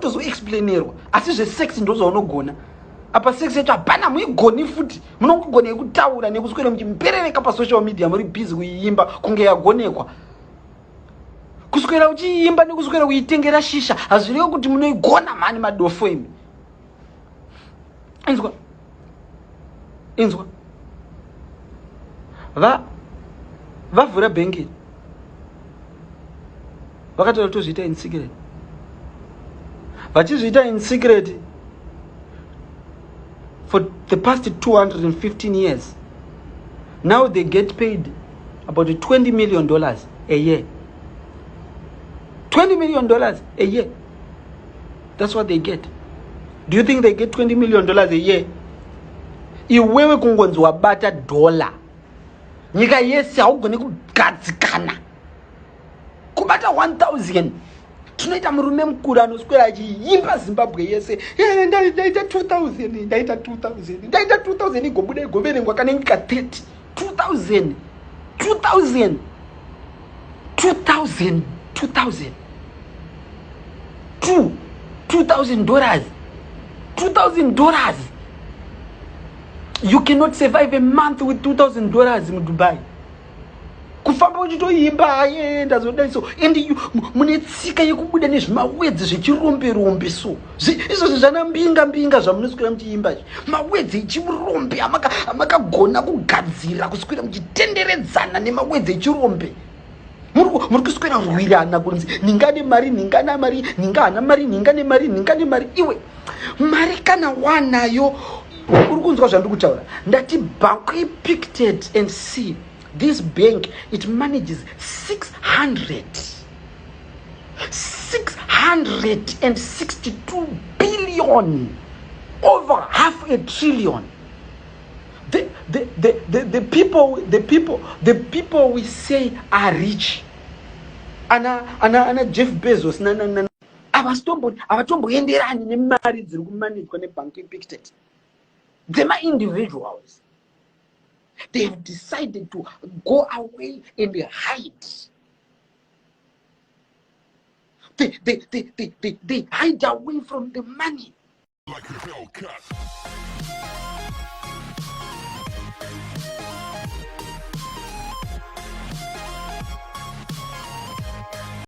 kutozoexplainerwa asi zvesex ndozvaunogona apa sex yacho hapana muigoni futi munongogona yekutaura nekuswera muchimberereka pasocial media muri busy kuiimba kunge yagonekwa kuswera uchiimba nekuswera kuitengera shisha hazvirevo kuti munoigona mani madofo imi inzwa vavhura bhengi vakataura tozviita in secret vachizviita in secret for the past 215 years. Now they get paid about $20 million a year. $20 million a year. That's what they get. Do you think they get $20 million a year? Iwewe kungonzi wabata dollar. Nyika yesi haugoni kugadzikana. Kubata 1,000. Tunoita murume mukuru anoswera achiimba Zimbabwe yese. Ndaita 2,000, ndaita 2,000. Ndaita 2,000 igobuda igoverengwa kana nyika 30. 2,000. 2,000. 2,000. 2,000. $2,000. $2,000. You cannot survive a month with $2,000 in Dubai. Kufamba uchitoimba ayenda zodaiso and munetsika yekubuda nezvimawedzi zvechirombe so izvozvo zvana mbinga zvamunoswera muchiimba mawedzi echirombe amakagona kugadzira kuswera muchitenderedzana nemawedzi echirombe muri kuswera rwirana kunzi ningane mari ningana mari ningana mari ningane mari iwe mari kana wanayo uri kunzwa zvandiri kutaura ndati bank picked and see this bank, it manages 662 billion, over $500 billion. The people we say are rich. Ana Jeff Bezos na avatomboenderani nemari dziri kumanagwa nebank picked. They are individuals. They have decided to go away and hide. They hide away from the money. Like a Hellcat.